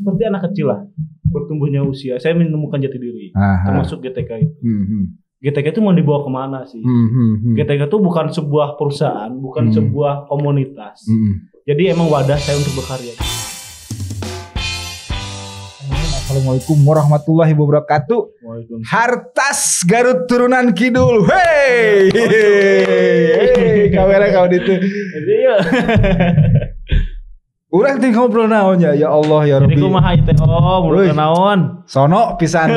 seperti anak kecil lah, bertumbuhnya usia. Saya menemukan jati diri, termasuk GTK itu. GTK itu mau dibawa kemana sih? GTK itu bukan sebuah perusahaan, bukan sebuah komunitas. Jadi emang wadah saya untuk berkarya. Assalamualaikum warahmatullahi wabarakatuh. Hartas Garut Turunan Kidul. Hey, kamera kau itu. Urang teh ngobrol naon ya Allah ya Rabbi. Jadi kumaha ieu teh ngobrol naon? Sono pisan.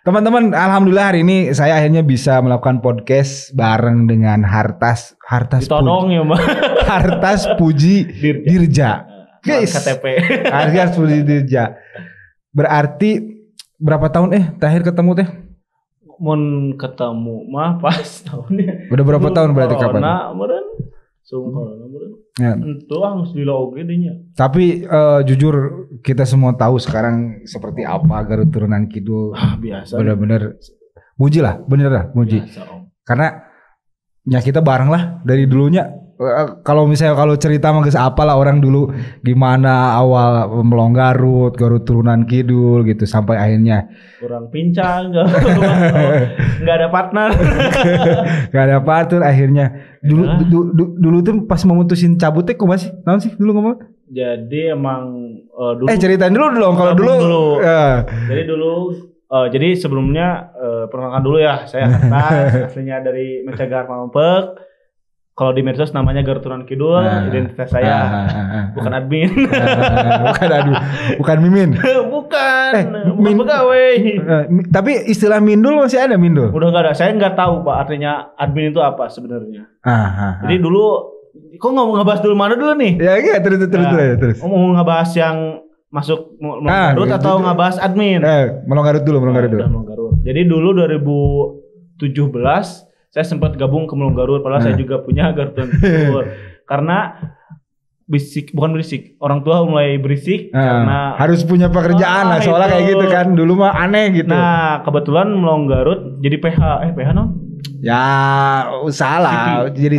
Teman-teman, alhamdulillah hari ini saya akhirnya bisa melakukan podcast bareng dengan Hartas Ditodong ya, Mbak. Hartas Puji Dirja. Guys, KTP. Hartas Puji Dirja. Berarti berapa tahun terakhir ketemu teh? Mun ketemu mah pas tahunnya. Udah berapa tahun berarti kapan? Corona meureun. Corona meureun. Ya. Itu harus diloge dinya. Tapi jujur kita semua tahu sekarang seperti apa Garut Turunan Kidul. Biasa. Bener-bener muji lah, bener lah muji. Biasa, karena ya kita bareng lah dari dulunya. Kalau cerita mah geus apalah orang dulu gimana awal melong Garut Turunan Kidul gitu sampai akhirnya kurang pincang enggak ada partner. Enggak ada partner akhirnya. Dulu tuh pas memutusin cabut teh kumaha sih? Naon sih dulu ngomong? Jadi emang dulu ceritain dulu dong kalau dulu. Jadi sebelumnya perkenalkan dulu ya, saya Hartas aslinya dari Mecagar Mampek. Kalau di medsos namanya Garut Turunan Kidul, identitas saya bukan admin. Bukan mimin. bukan pegawai. Tapi istilah mindul masih ada mindul. Udah enggak ada. Saya enggak tahu Pak artinya admin itu apa sebenarnya. Jadi dulu kok ngomong ngebahas dulu mana dulu nih? Ya iya terus. Mau ngebahas yang masuk Melong Garut atau ngebahas admin? Melong Garut dulu. Jadi dulu 2017 saya sempat gabung ke Melong Garut, padahal saya juga punya Garut Turunan Kidul. Karena bukan berisik, orang tua mulai berisik karena harus punya pekerjaan lah, soalnya kayak gitu kan, dulu mah aneh gitu. Nah kebetulan Melong Garut jadi PH non? Ya usaha lah, jadi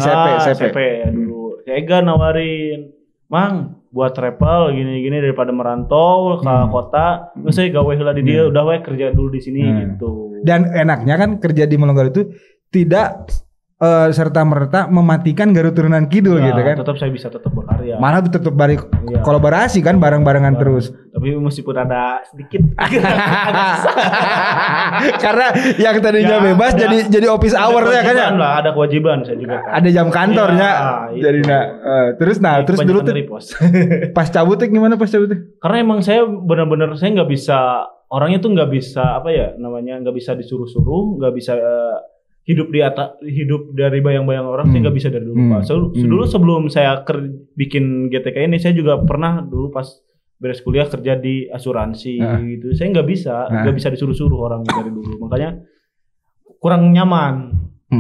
CP ya dulu. Saya Ega nawarin, Mang buat travel gini-gini daripada merantau ke kota, terus saya gawe heula di dia, udah we kerja dulu di sini gitu. Dan enaknya kan kerja di Melong Garut itu tidak serta-merta mematikan Garut Turunan Kidul gitu kan. Tetap saya bisa tetap berkarya. Malah tetap kolaborasi kan bareng-barengan terus. Tapi meskipun ada sedikit karena yang tadinya bebas jadi office hour ya kan ya. Ada kewajiban saya juga kan. Ada jam kantornya. Jadi terus dulu tuh pas cabut gimana pas cabut? Karena emang saya benar-benar saya nggak bisa, orangnya tuh nggak bisa nggak bisa disuruh-suruh, nggak bisa hidup dari bayang-bayang orang. Saya nggak bisa dari dulu Pak. Dulu sebelum saya bikin GTK ini, saya juga pernah dulu pas beres kuliah kerja di asuransi gitu. Saya nggak bisa disuruh-suruh orang dari dulu, makanya kurang nyaman.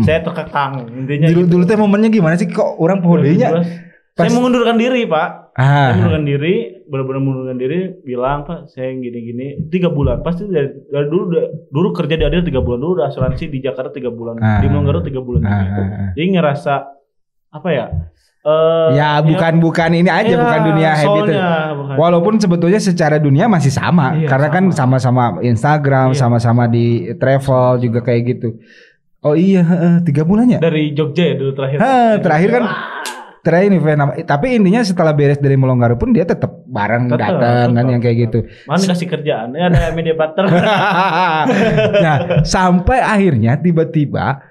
Saya terkekang intinya. Dulu teh momennya gimana sih kok orang pohodenya? Saya mengundurkan diri Pak. Saya mengundurkan diri, benar-benar mengundurkan diri, bilang Pak saya gini-gini 3 bulan. Pasti dari dulu kerja di Adil 3 bulan, dulu udah asuransi di Jakarta 3 bulan, di Melong Garut 3 bulan. Jadi ngerasa apa ya? Bukan ini aja, bukan dunia habit. Walaupun sebetulnya secara dunia masih sama, karena kan sama-sama Instagram, sama-sama di travel juga kayak gitu. Oh iya, 3 bulan ya? Dari Jogja ya dulu terakhir. Terakhir kan. Tapi intinya setelah beres dari Melong Garut pun dia tetap bareng datang kan yang kayak gitu. Mana kasih kerjaan? Ada media partner. Nah, sampai akhirnya tiba-tiba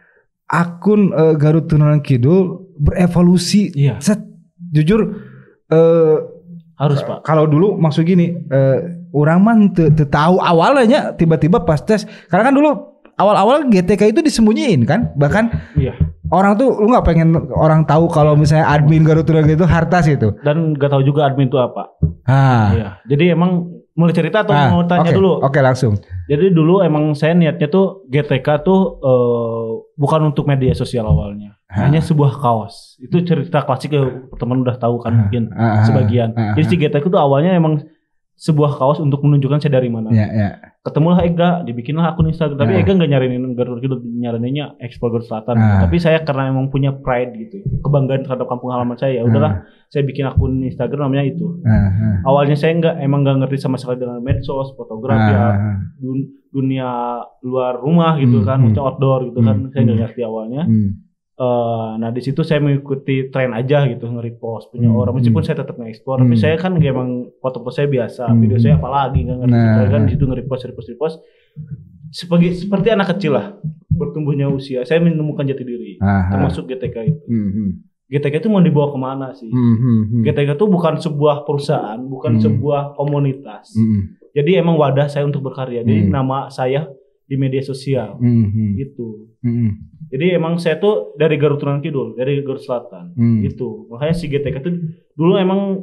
akun Garut Turunan Kidul berevolusi. Iya. Jujur harus Pak. Kalau dulu maksud gini, orang mah tahu awalnya tiba-tiba pas tes. Karena kan dulu awal-awal GTK itu disembunyiin kan, bahkan orang tuh lu nggak pengen orang tahu kalau misalnya admin Garut Turunan itu Hartas itu. Dan nggak tahu juga admin itu apa. Iya. Jadi emang mulai cerita atau mau tanya dulu? Oke, langsung. Jadi dulu emang saya niatnya tuh GTK tuh bukan untuk media sosial awalnya. Hanya sebuah kaos. Itu cerita klasik ya, teman udah tahu kan mungkin sebagian. Jadi si GTK tuh awalnya emang sebuah kaos untuk menunjukkan saya dari mana. Ketemulah Ega, dibikinlah akun Instagram. Tapi Ega nggak nyariin Garut Kidul, nyariinnya Explore Garut Selatan. Tapi saya karena emang punya pride gitu, kebanggaan terhadap kampung halaman saya. Ya udahlah, saya bikin akun Instagram namanya itu. Awalnya saya emang nggak ngerti sama sekali dengan medsos, fotografi, dunia luar rumah gitu kan, macam outdoor gitu kan. Saya nggak ngerti awalnya. Nah di situ saya mengikuti tren aja gitu, nge-repost punya orang, meskipun saya tetap nge-explore, tapi saya kan emang foto-foto saya biasa, video saya apalagi nggak ngerti, saya kan di situ nge-repost, seperti anak kecil lah, bertumbuhnya usia, saya menemukan jati diri, termasuk GTK itu. GTK itu mau dibawa kemana sih? GTK itu bukan sebuah perusahaan, bukan sebuah komunitas, jadi emang wadah saya untuk berkarya, jadi nama saya di media sosial itu. Jadi emang saya tuh dari Garut Kidul, dari Garut Selatan itu. Makanya si GTK itu dulu emang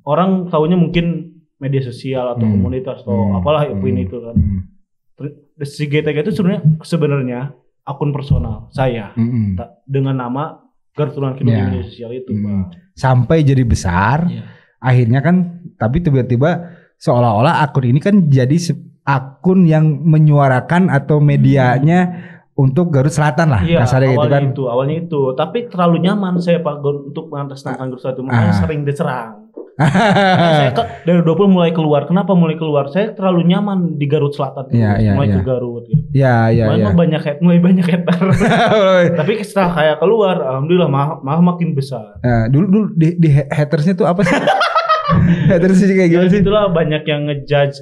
orang taunya mungkin media sosial atau komunitas atau apalah ini itu kan. Si GTK itu sebenarnya akun personal saya dengan nama Garut Kidul di media sosial itu. Sampai jadi besar, akhirnya kan, tapi tiba-tiba seolah-olah akun ini kan jadi akun yang menyuarakan atau medianya untuk Garut Selatan lah, kasarnya gitu kan. Awalnya itu, tapi terlalu nyaman saya Pak untuk mengatasnamakan Garut Selatan, makanya sering diserang. Saya dari 20 mulai keluar. Kenapa mulai keluar? Saya terlalu nyaman di Garut Selatan, mulai ke Garut. Mulai banyak hater. Tapi setelah kayak keluar, alhamdulillah malah makin besar. Dulu di hatersnya tuh apa sih? Hatersnya kayak gimana sih? Itulah banyak yang ngejudge.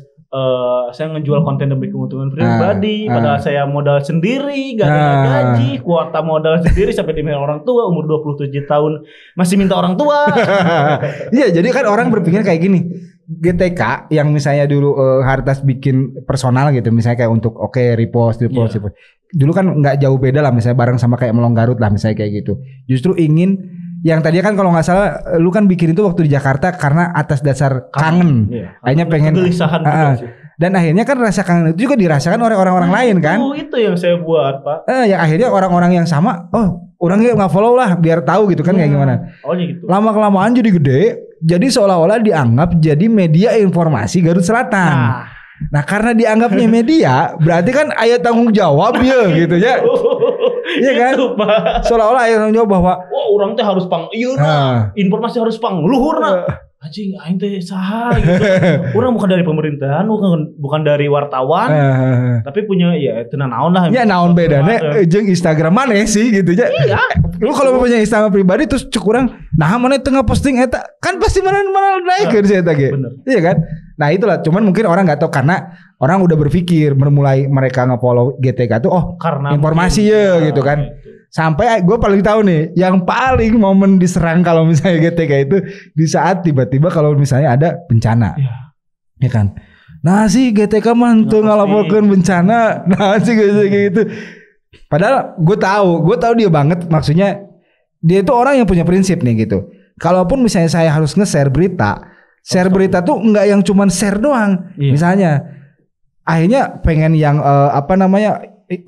Saya ngejual konten demi keuntungan pribadi, padahal saya modal sendiri, gak ada gaji, kuota modal sendiri sampai diminta orang tua, umur 27 tahun masih minta orang tua. Iya, jadi kan orang berpikir kayak gini, GTK yang misalnya dulu Hartas bikin personal gitu, misalnya kayak untuk repost. Dulu kan nggak jauh beda lah, misalnya bareng sama kayak Melong Garut lah, misalnya kayak gitu. Justru ingin yang tadinya kan kalau nggak salah lu kan bikin itu waktu di Jakarta karena atas dasar kangen. Akhirnya pengen kegelisahan dan akhirnya kan rasa kangen itu juga dirasakan oleh orang-orang lain kan. Itu yang saya buat Pak. Yang akhirnya orang-orang yang sama, orangnya nggak follow lah biar tahu gitu kan kayak gimana. Gitu. Lama-kelamaan jadi gede, jadi seolah-olah dianggap jadi media informasi Garut Selatan. Nah karena dianggapnya media, berarti kan aya tanggung jawab ya gitu ya. Iya kan? Seolah-olah aya tanggung jawab bahwa orang teh harus informasi harus luhurna. Anjing aing teh saha gitu. Urang bukan dari pemerintahan, bukan dari wartawan. Tapi punya tenan naon lah. Ya naon bedana jeung Instagram maneh sih gitu ya. Iya. Lu kalau punya Instagram pribadi terus cek urang, nah maneh tengah posting eta kan pasti mana naikeun sih eta ge. Iya kan? Nah itulah, cuman mungkin orang nggak tahu karena orang udah berpikir mulai mereka nge-follow GTK tuh karena informasi gitu kan. Sampai gue paling tahu nih, yang paling momen diserang kalau misalnya GTK itu di saat tiba-tiba kalau misalnya ada bencana, ya kan? Nah si GTK mantu ngalaporkan bencana, nah si gitu. Padahal gue tahu dia banget, maksudnya dia itu orang yang punya prinsip nih gitu. Kalaupun misalnya saya harus nge-share berita, share berita tuh nggak yang cuman share doang, misalnya. Akhirnya pengen yang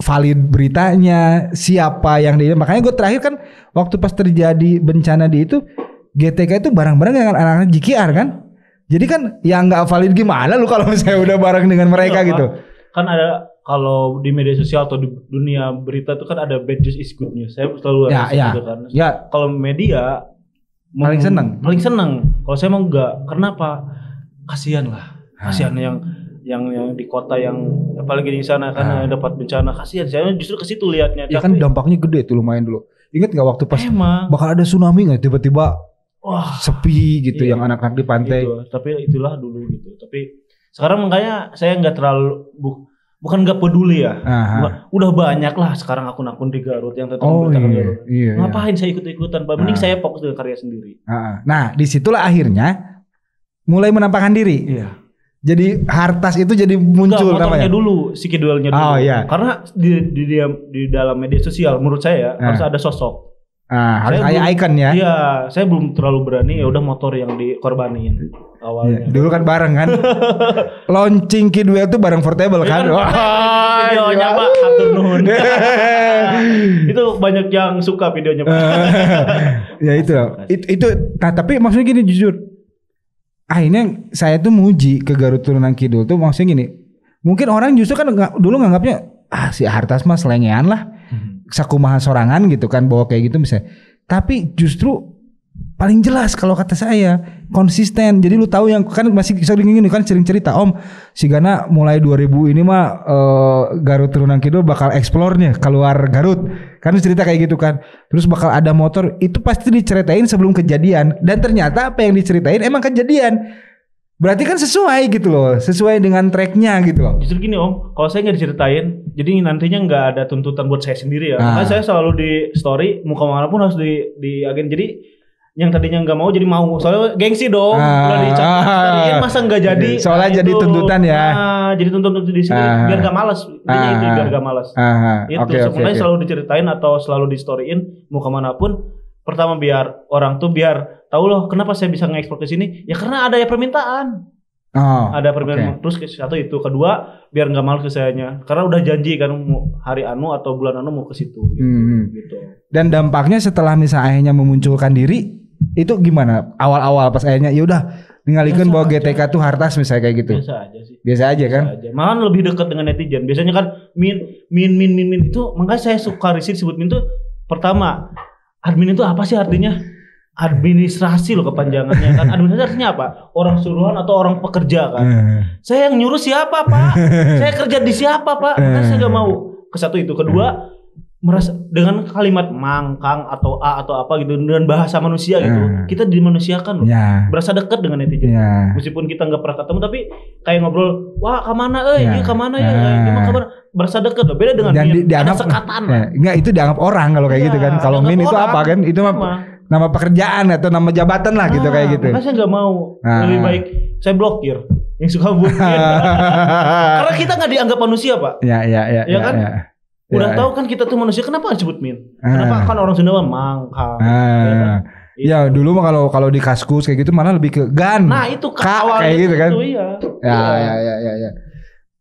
valid beritanya, siapa yang dia. Makanya gue terakhir kan waktu pas terjadi bencana di itu, GTK itu bareng-bareng dengan anak-anak JKR kan. Jadi kan yang nggak valid gimana lu kalau misalnya udah bareng dengan mereka gitu. Kan ada kalau di media sosial atau di dunia berita itu kan ada bad news is good news. Saya selalu gitu kan. Ya. Kalau media paling seneng. Kalau saya mau enggak. Kenapa? Kasihan yang di kota yang apalagi di sana kan dapat bencana, kasihan. Saya justru ke situ lihatnya. Ya kan dampaknya gede tuh lumayan dulu. Ingat nggak waktu pas bakal ada tsunami nggak tiba-tiba sepi gitu yang anak-anak di pantai. Gitu. Tapi itulah dulu gitu. Tapi sekarang makanya saya nggak terlalu bukan nggak peduli ya. Udah banyak lah sekarang akun-akun di Garut yang tetap memberitakan Garut. Ngapain saya ikut-ikutan? Mending saya fokus dengan karya sendiri. Nah disitulah akhirnya mulai menampakkan diri. Iya. Jadi Hartas itu jadi muncul namanya dulu, si Kidulnya dulu. Karena di dalam media sosial menurut saya harus ada sosok. Harus ada icon ya. Iya, saya belum terlalu berani. Ya udah motor yang dikorbanin awalnya. Dulu kan bareng kan. Launching Kidul itu bareng Portable kan. Videonya Pak, hatur nuhun. Itu banyak yang suka videonya Pak. Ya itu. Nah, tapi maksudnya gini jujur. akhirnya saya tuh muji ke Garut Turunan Kidul tuh maksudnya gini. Mungkin orang justru kan dulu nganggapnya si Hartas mah selengean lah. Sakumaha sorangan gitu kan bawa kayak gitu misalnya. Tapi justru paling jelas kalau kata saya konsisten. Jadi lu tahu yang kan masih sering gini kan sering cerita Om si Gana mulai 2000 ini mah Garut Turunan Kidul bakal explore nih keluar Garut. Kan cerita kayak gitu kan. Terus bakal ada motor itu pasti diceritain sebelum kejadian dan ternyata apa yang diceritain emang kejadian. Berarti kan sesuai gitu loh, sesuai dengan tracknya gitu loh. Justru gini Om, kalau saya nggak diceritain, jadi nantinya nggak ada tuntutan buat saya sendiri ya. Makanya saya selalu di story, muka mana pun harus di agen. Jadi yang tadinya nggak mau jadi mau, soalnya gengsi dong. Udah dicariin masa nggak jadi. Soalnya jadi itu tuntutan ya. Jadi tuntutan di sini biar nggak malas. Intinya itu biar nggak malas. Itu sebenarnya selalu diceritain atau selalu di storyin muka manapun. Pertama biar orang tuh biar tahu loh kenapa saya bisa ngekspor ke sini. Ya karena ada ya permintaan. Ada permintaan terus satu itu. Kedua biar nggak malas ke sayanya. Karena udah janji kan hari anu atau bulan anu mau ke situ gitu. Dan dampaknya setelah misalnya akhirnya memunculkan diri itu gimana? Awal-awal pas akhirnya ya udah ningalikeun bahwa GTK tuh Hartas misalnya kayak gitu. Biasa aja sih. Biasa aja kan? Biasa aja. Malah lebih dekat dengan netizen. Biasanya kan min itu makanya saya suka risih disebut min tuh pertama admin itu apa sih artinya? Administrasi loh kepanjangannya kan. Administrasi artinya apa? Orang suruhan atau orang pekerja kan. Saya yang nyuruh siapa Pak? Saya kerja di siapa Pak? Makanya saya gak mau. Ke satu itu. Kedua merasa dengan kalimat mangkang atau A atau apa gitu dengan bahasa manusia gitu. Kita dimanusiakan loh. Berasa dekat dengan netizen. Meskipun kita gak pernah ketemu tapi kayak ngobrol, wah kemana ini kemana ya? Ini mah kabar berasa dekat loh. Beda dengan ada sekatan. Enggak itu dianggap orang kalau kayak gitu kan. Kalau min itu apa kan? Itu mah nama pekerjaan atau nama jabatan lah gitu kayak gitu. Makanya saya nggak mau. Lebih baik saya blokir yang suka buat. Karena kita nggak dianggap manusia Pak. Ya kan? Udah tahu kan kita tuh manusia. Kenapa disebut min? Kenapa kan orang Sunda mah mangkang. Ya dulu mah kalau di Kaskus kayak gitu mana lebih ke gan. Nah itu kayak gitu kan. Ya.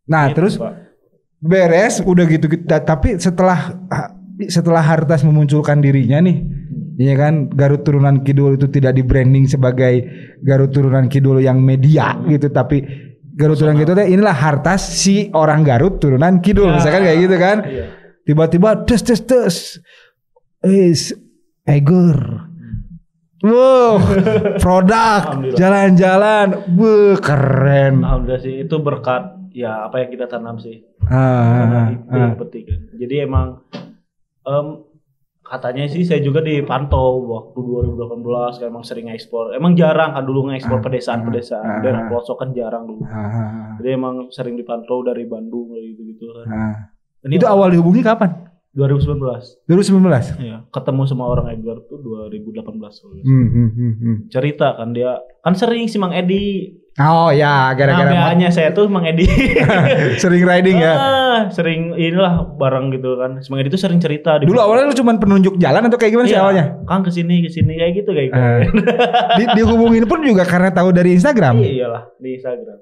Nah gitu, terus Pak. Beres udah gitu tapi setelah Hartas memunculkan dirinya nih. Iya kan Garut Turunan Kidul itu tidak di branding sebagai Garut Turunan Kidul yang media gitu tapi Garut Turunan Kidul inilah Hartas si orang Garut Turunan Kidul misalkan kayak gitu kan. Tiba-tiba tes Eger. Wow, produk jalan-jalan, keren. Alhamdulillah sih itu berkat ya apa yang kita tanam sih. Itu yang penting kan. Jadi emang katanya sih saya juga dipantau waktu 2018 kayak emang sering ekspor. Emang jarang kan dulu ngekspor pedesaan-pedesaan. Daerah pelosok kan jarang dulu. Jadi emang sering dipantau dari Bandung gitu-gitu kan. Itu awal dihubungi kapan? 2019. Iya, ketemu sama orang Edgar tuh 2018. Cerita kan dia kan sering si Mang Edi. Oh ya, gara-gara BA-nya saya tuh Mang Edi. Sering riding ya. Sering inilah bareng gitu kan. Si Mang Edi tuh sering cerita. Dulu awalnya lu cuma penunjuk jalan atau kayak gimana sih awalnya? Kang kesini kayak gitu. Dihubungin pun juga karena tahu dari Instagram. Iyalah di Instagram.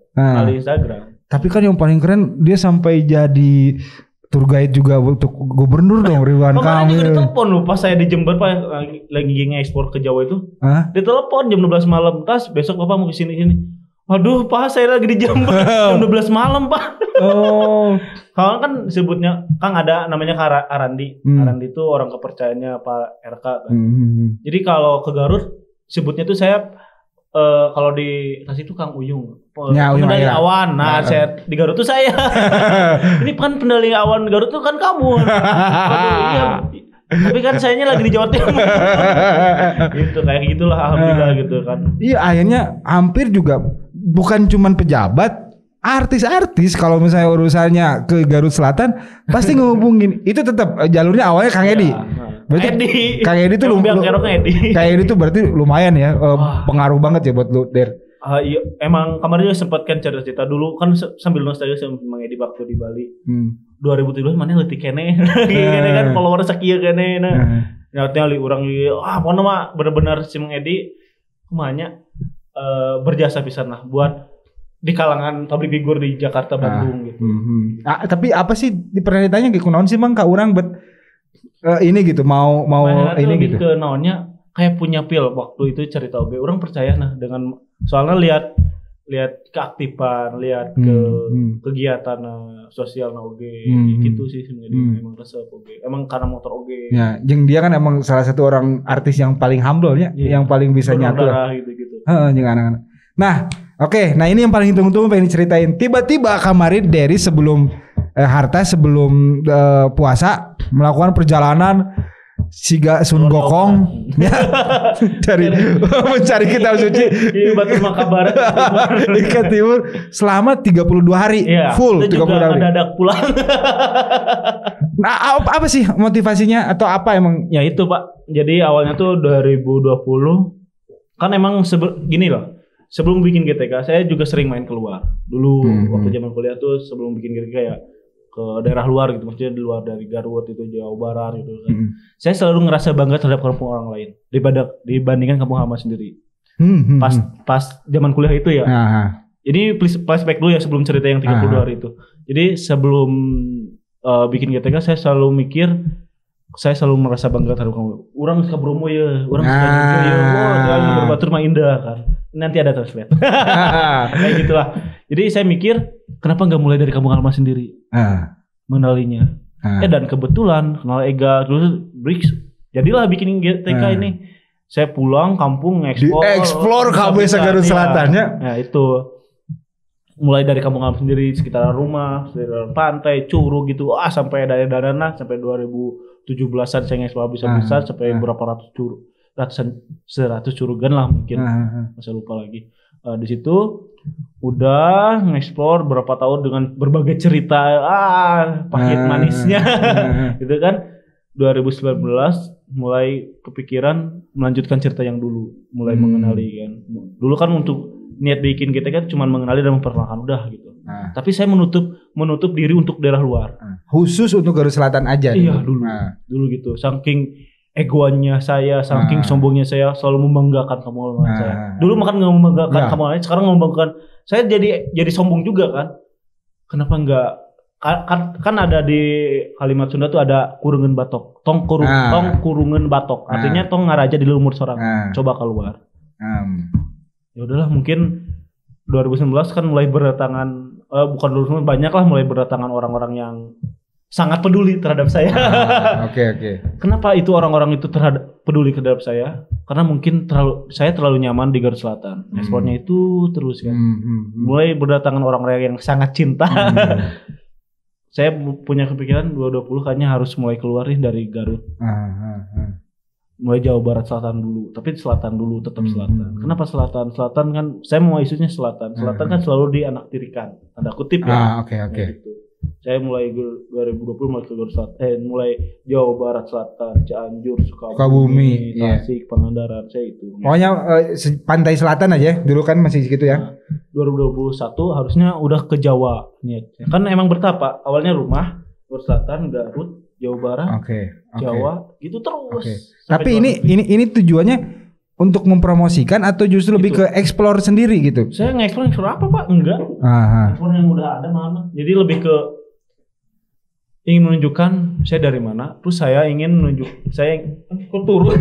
Di Instagram. Tapi kan yang paling keren dia sampai jadi tour guide juga untuk gubernur dong Ridwan Kamil. Kemarin juga ditelepon lu pas saya di Jember Pak lagi ngekspor ke Jawa itu. Ditelepon jam 12 malam, "Tas, besok Bapak mau ke sini." Waduh, Pak, saya lagi di Jember jam 12 malam, Pak. Oh. Kalau kan disebutnya Kang ada namanya Arandi. Arandi itu orang kepercayaannya Pak RK kan. Jadi kalau ke Garut sebutnya tuh saya kalau di Tas itu Kang Uyung. Pendali awan. Nah, saya di Garut tuh saya. Ini kan pendali awan Garut tuh kan kamu. Iya. Tapi kan sayanya lagi di Jawa Timur. Gitu kayak gitulah alhamdulillah gitu kan. Iya, akhirnya hampir juga bukan cuman pejabat, artis-artis kalau misalnya urusannya ke Garut Selatan pasti ngehubungin. Itu tetap jalurnya awalnya Kang Edi. Berarti Kang Edi tuh Kang Edi tuh berarti lumayan ya, pengaruh banget ya buat lu Der. Iya, emang kemarin juga sempat kan cerita dulu kan sambil nostalgia sama Mang Edi waktu di Bali. 2017 mana leutik kene. Kene kan follower sakieu kene. Nyatanya li urang pokona mah bener-bener si Mang Edi kumanya berjasa pisan lah buat di kalangan public figure di Jakarta Bandung gitu. Tapi apa sih pernah ditanya ke kunaon sih Mang ka urang bet ini gitu mau ini gitu. Ke naonnya kayak punya pil waktu itu cerita oge. Orang percaya nah dengan soalnya lihat keaktifan, lihat ke kegiatan sosial oge gitu sih sebenarnya emang resep oge. Emang karena motor oge. Ya, jeung dia kan emang salah satu orang artis yang paling humble ya, yang paling bisa nyatu. Gitu-gitu. Jeung anak-anak. Nah, oke. Nah, ini yang paling ditunggu-tunggu pengen diceritain. Tiba-tiba kemarin dari sebelum Harta sebelum puasa melakukan perjalanan Siga Sun Gokong mencari kitab suci di Batu Makabar di Timur selama 32 hari full 32 hari. Mendadak pulang. Nah, apa sih motivasinya atau apa emang? Ya itu Pak. Jadi awalnya tuh 2020 kan emang gini loh. Sebelum bikin GTK saya juga sering main keluar. Dulu waktu zaman kuliah tuh sebelum bikin GTK ya ke daerah luar gitu, maksudnya di luar dari Garut itu Jawa Barat gitu kan. Saya selalu ngerasa bangga terhadap kampung orang lain dibandingkan kampung halaman sendiri. Pas zaman kuliah itu ya. Jadi flashback dulu ya sebelum cerita yang 32 hari itu. Jadi sebelum bikin GTK saya selalu merasa bangga terhadap kamu. Orang suka Bromo ya, orang suka juga ya. Wah, berbatur mah indah kan. Nanti ada translate. Kayak gitulah. Jadi saya mikir kenapa nggak mulai dari kampung halaman sendiri mengenalinya. Dan kebetulan kenal Ega terus Brix. Jadilah bikin GTK ini. Saya pulang kampung explore KB Garut Selatannya. Ya itu. Mulai dari kampung halaman sendiri, sekitaran rumah, sekitaran pantai, Curug gitu. Sampai daerah-daerah sampai 2017-an saya nge-explore habis-habisan sampai berapa ratus curug. Seratus curugan lah mungkin. Saya lupa lagi. Di situ udah nge-explore berapa tahun dengan berbagai cerita pahit manisnya gitu kan. 2019 mulai kepikiran melanjutkan cerita yang dulu, mulai mengenali kan. Dulu kan untuk niat bikin kita kan cuma mengenali dan memperkenalkan udah gitu. Tapi saya menutup diri untuk daerah luar. Khusus untuk Garut Selatan aja. Iya dulu. Dulu gitu. Saking egoannya saya, saking sombongnya saya selalu membanggakan kamu saya. Dulu makan nggak membanggakan kamu lain, sekarang membanggakan. Saya jadi sombong juga kan. Kenapa enggak? Kan ada di kalimat Sunda tuh ada kurungan batok, tong kurungan batok. Artinya tong ngaraja di lumur sorang. Coba keluar. Ya udahlah mungkin 2019 kan mulai berdatangan bukan 2019 banyak lah mulai berdatangan orang-orang yang sangat peduli terhadap saya. Oke. Kenapa itu orang-orang itu peduli terhadap saya? Karena mungkin saya terlalu nyaman di Garut Selatan. Ekspornya itu terus kan. Mulai berdatangan orang-orang yang sangat cinta. Saya punya kepikiran 2020 kayaknya harus mulai keluar nih dari Garut. Mulai Jawa Barat Selatan dulu, tapi selatan dulu tetap selatan. Kenapa selatan? Selatan kan saya mau isunya selatan. Selatan kan selalu dianaktirikan. Tanda kutip ya. Oke. Gitu. Saya mulai 2020 mulai ke Garut Selatan, mulai Jawa Barat Selatan, Cianjur, Sukabumi, Tasik, Pangandaran, saya itu. Pokoknya pantai selatan aja, dulu kan masih segitu ya. 2021 harusnya udah ke Jawa niatnya. Kan emang bertapa, awalnya rumah, Garut Selatan, Garut, Jawa Barat, Jawa, gitu terus. Tapi ini tujuannya untuk mempromosikan atau justru lebih ke explore sendiri gitu? Saya nge-explore apa Pak? Enggak. Explore yang udah ada mana? Jadi lebih ke ingin menunjukkan saya dari mana. Terus saya ingin saya turun.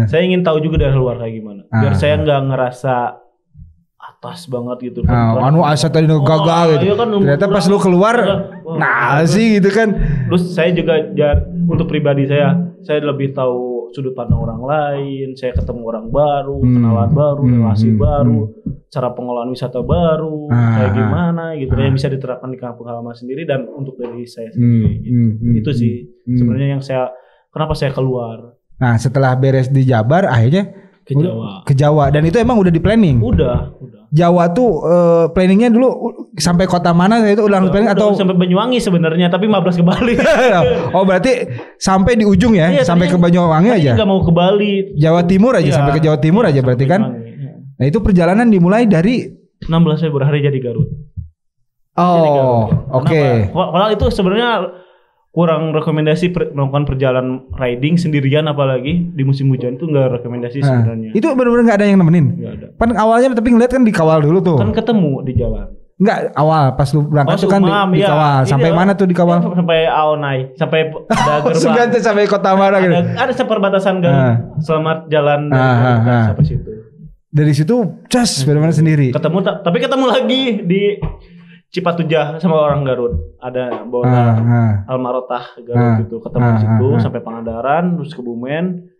Saya ingin tahu juga dari luar kayak gimana. Biar saya nggak ngerasa atas banget gitu kan. Asa tadi gagal gitu. Kan, ternyata pas lu keluar sih gitu kan. Terus saya juga untuk pribadi saya lebih tahu sudut pandang orang lain, saya ketemu orang baru, kenalan baru, relasi baru, cara pengelolaan wisata baru, kayak gimana gitu yang bisa diterapkan di kampung halaman sendiri dan untuk dari saya sendiri gitu. Itu sih sebenarnya yang kenapa saya keluar. Nah, setelah beres di Jabar akhirnya ke Jawa dan itu emang udah di planning. Udah. Jawa tuh planningnya dulu sampai kota mana itu udah planning atau sampai Banyuwangi sebenarnya tapi 15 ke Bali. Oh berarti sampai di ujung ya, sampai ke Banyuwangi aja. Nggak mau ke Bali. Jawa Timur aja sampai ke Jawa Timur aja berarti kan. Nah itu perjalanan dimulai dari 16 Februari jadi Garut. Oke. Padahal itu sebenarnya kurang rekomendasi melakukan perjalanan riding sendirian apalagi di musim hujan itu nggak rekomendasi sebenarnya. Itu benar-benar nggak ada yang nemenin. Nggak ada. Kan awalnya tapi ngeliat kan dikawal dulu tuh. Kan ketemu di jalan. Enggak, awal pas lu berangkat tuh kan dikawal. Ya. Sampai mana tuh dikawal? Ya, sampai Aonai, sampai ada gerbang. Sampai Kota mana gitu. Ada seperbatasan Garut. Selamat jalan sampai situ. Dari situ benar-benar sendiri. Tapi ketemu lagi di Cipatujah sama orang Garut. Ada bawa Almarotah Garut gitu. Ketemu di situ sampai Pangandaran, terus Kebumen,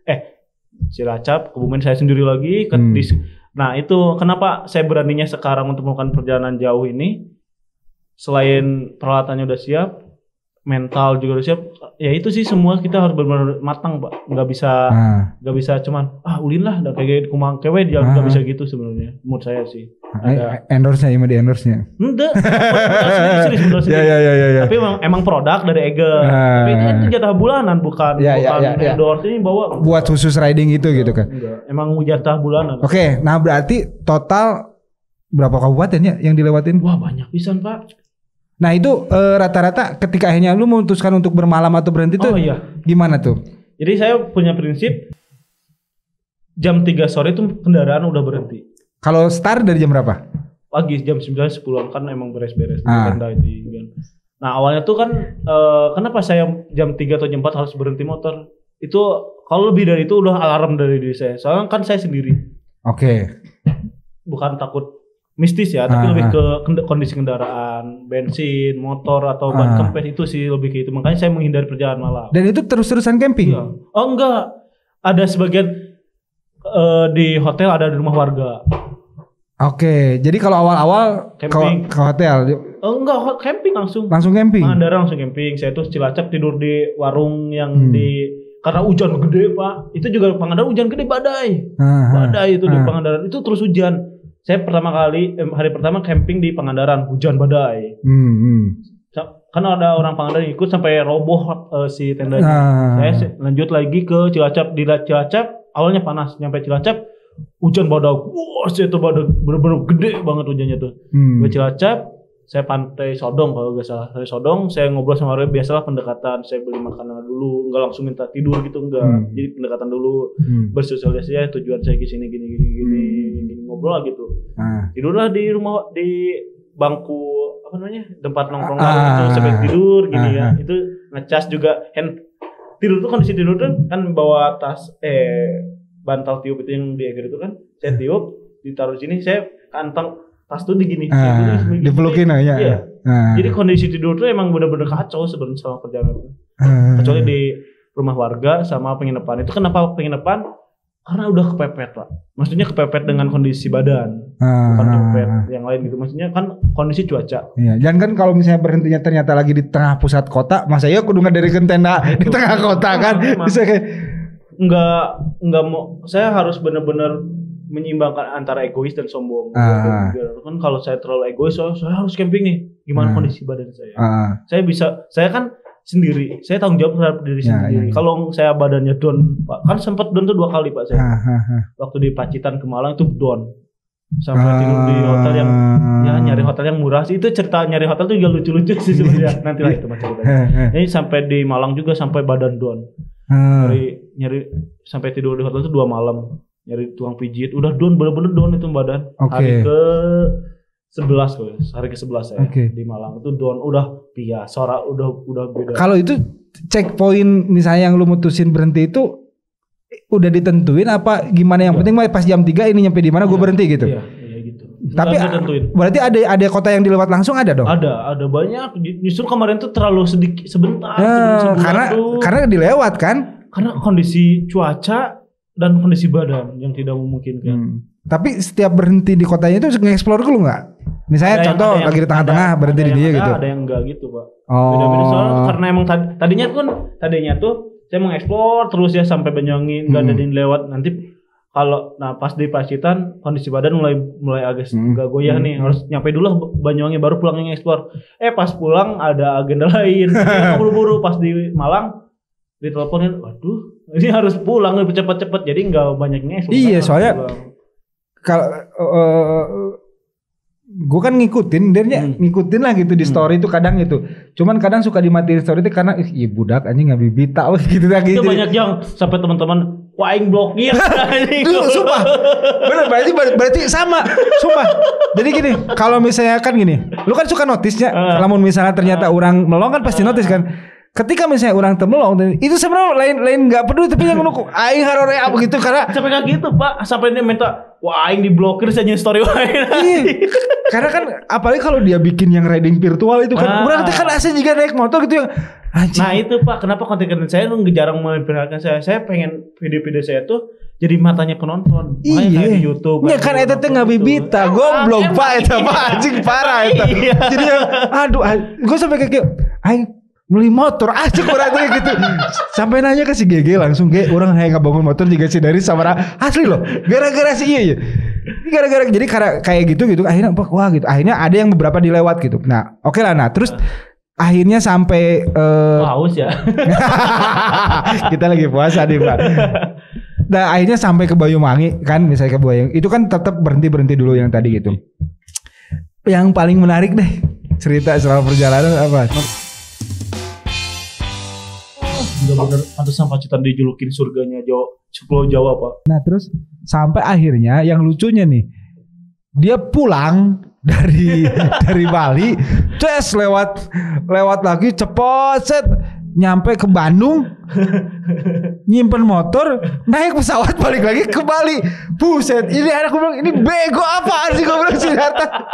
Cilacap, Kebumen saya sendiri lagi Nah itu kenapa saya beraninya sekarang untuk melakukan perjalanan jauh ini. Selain peralatannya udah siap, mental juga udah siap. Ya itu sih semua kita harus benar-benar matang Pak. Nggak bisa cuman ulin lah dan kayak kumang kewe dia nggak bisa gitu sebenarnya. Menurut saya sih. Endorse-nya ima di endorse-nya. Enggak. Serius. Ya. Tapi emang produk dari Ege. Tapi itu jatah bulanan bukan endorse ini bawa buat khusus riding itu gitu kan. Enggak. Emang jatah bulanan. Oke, nah berarti total berapa kabupaten ya yang dilewatin? Wah, banyak pisan, Pak. Nah, itu rata-rata ketika akhirnya lu memutuskan untuk bermalam atau berhenti tuh gimana tuh? Jadi saya punya prinsip jam 3 sore itu kendaraan udah berhenti. Kalau start dari jam berapa? Pagi jam 9-10 kan emang beres-beres tenda itu kan. Nah awalnya tuh kan kenapa saya jam 3 atau jam 4 harus berhenti motor? Itu kalau lebih dari itu udah alarm dari diri saya. Soalnya kan saya sendiri. Oke. Bukan takut mistis ya, tapi lebih ke kondisi kendaraan, bensin, motor atau ban kempes itu sih lebih ke itu. Makanya saya menghindari perjalanan malam. Dan itu terus-terusan camping? Iya. Oh enggak. Ada sebagian di hotel, ada di rumah warga. Oke, jadi kalau awal-awal ke hotel? Enggak, camping langsung. Langsung camping? Pangandaran langsung camping. Saya tuh Cilacap tidur di warung yang karena hujan gede Pak. Itu juga Pangandaran hujan gede badai. Badai itu di Pangandaran itu terus hujan. Saya pertama kali hari pertama camping di Pangandaran hujan badai. Karena ada orang Pangandaran ikut sampai roboh si tendanya. Saya lanjut lagi ke Cilacap. Di Cilacap awalnya panas, nyampe Cilacap hujan badai. Wah, itu badai bener-bener gede banget hujannya tuh. Ke Cilacap, saya pantai Sodong kalau nggak salah. Saya Sodong, saya ngobrol sama orang biasalah pendekatan. Saya beli makanan dulu, nggak langsung minta tidur gitu enggak. Jadi pendekatan dulu, bersosialisasi ya tujuan saya ke sini gini ngobrol lah gitu. Tidurlah di rumah di bangku apa namanya tempat nongkrong itu sampai tidur gini ya. Itu ngecas juga tidur tuh kondisi tidur tuh kan bawa tas bantal tiup itu yang di Eger itu kan saya tiup ditaruh di sini, saya kantong tas tuh digini dipelukin aja. Iya. Jadi kondisi tidur tuh emang benar-benar kacau sebenarnya sama perjalanan. Kecuali di rumah warga sama penginapan. Itu kenapa penginapan? Karena udah kepepet Pak. Maksudnya kepepet dengan kondisi badan, bukan kepepet yang lain gitu. Maksudnya kan kondisi cuaca. Iya. Dan kan kalau misalnya berhentinya ternyata lagi di tengah pusat kota, masa iya kudu ngadarin tenda di tengah kota kan? Bisa kayak enggak mau. Saya harus benar-benar menyeimbangkan antara egois dan sombong. Kan kalau saya terlalu egois, saya harus camping nih. Gimana kondisi badan saya? Saya kan sendiri, saya tanggung jawab terhadap diri sendiri. Kalau saya badannya down, Pak, kan sempat down tuh 2 kali Pak saya. Waktu di Pacitan ke Malang itu down, sampai tidur di hotel yang nyari hotel yang murah sih. Itu cerita nyari hotel tuh juga lucu-lucu sih sebenarnya. Nanti lah itu ceritanya. Ini sampai di Malang juga sampai badan down. Nyari sampai tidur di hotel itu 2 malam. Nyari tukang pijit, udah down, bener-bener down itu badan. Hari ke 11 hari ke-11 saya di Malang itu down, udah biasa, udah beda. Kalau itu checkpoint misalnya yang lu mutusin berhenti itu udah ditentuin apa gimana? Yang penting pas jam 3 ini nyampe di mana gue berhenti gitu. Iya gitu. Tapi berarti ada kota yang dilewat langsung ada dong? Ada banyak. Justru kemarin tuh terlalu sedikit sebentar. Karena dilewat kan? Karena kondisi cuaca dan kondisi badan yang tidak memungkinkan. Tapi setiap berhenti di kotanya itu nge-explore dulu nggak? Misalnya contoh lagi di tengah-tengah berhenti di dia gitu. Ada yang enggak gitu Pak. Beda-beda soalnya karena emang tadinya tuh saya mengeksplor terus ya sampai Banyuwangi, nggak ada yang lewat. Nanti kalau pas di Pacitan kondisi badan mulai agak goyah nih, harus nyampe dulu Banyuwangi baru pulang ngeksplor. Pas pulang ada agenda lain. Buru-buru pas di Malang diteleponin, waduh ini harus pulang cepet-cepet, jadi nggak banyak ngeksplor. Iya soalnya kalau gue kan ngikutin lah gitu di story itu kadang itu. Cuman kadang suka dimatiin story itu karena budak anjing nggak bibita gitu lagi. Itu banyak yang sampai teman-teman wah aing blokir. Duh, sumpah. Bener, berarti sama. Sumpah. Jadi gini, kalau misalnya kan gini, lu kan suka notisnya. Namun misalnya ternyata orang melong kan pasti notis kan. Ketika misalnya orang temelong, itu sebenarnya lain nggak peduli, tapi yang nuku aing harore apa gitu karena sampai kayak gitu Pak, sampai dia minta wah aing diblokir saja story wae. Karena kan apalagi kalau dia bikin yang riding virtual itu kan, orang kan asli juga naik motor gitu yang anjing. Nah itu Pak, kenapa konten saya lu jarang memperlihatkan saya pengen video-video saya tuh jadi matanya penonton. Makanya kayak di YouTube. Iya kan eta teh ngabibita, goblok Pak eta Pak anjing parah eta. Jadi yang aduh gue sampai kayak aing beli motor asik orang tuh gitu. Sampai nanya ke si GG langsung orang kayak ngebangun motor juga si dari sama asli loh. Gara-gara si iya. Gara-gara jadi kayak gitu akhirnya wah gitu. Akhirnya ada yang beberapa dilewat gitu. Nah, oke lah nah terus akhirnya sampai haus ya. Kita lagi puasa nih, Pak. Nah, akhirnya sampai ke Banyuwangi kan, misalnya ke Banyuwangi. Itu kan tetap berhenti dulu yang tadi gitu. Yang paling menarik deh cerita selama perjalanan apa? Bener-bener pantesan Pacitan dijulukin surganya Pulau Jawa Pak. Nah terus sampai akhirnya yang lucunya nih, dia pulang dari Bali, lewat lagi cepet set nyampe ke Bandung, nyimpen motor, naik pesawat balik lagi ke Bali. Buset, ini anak gue bilang ini bego apaan sih gue bilang si Darta.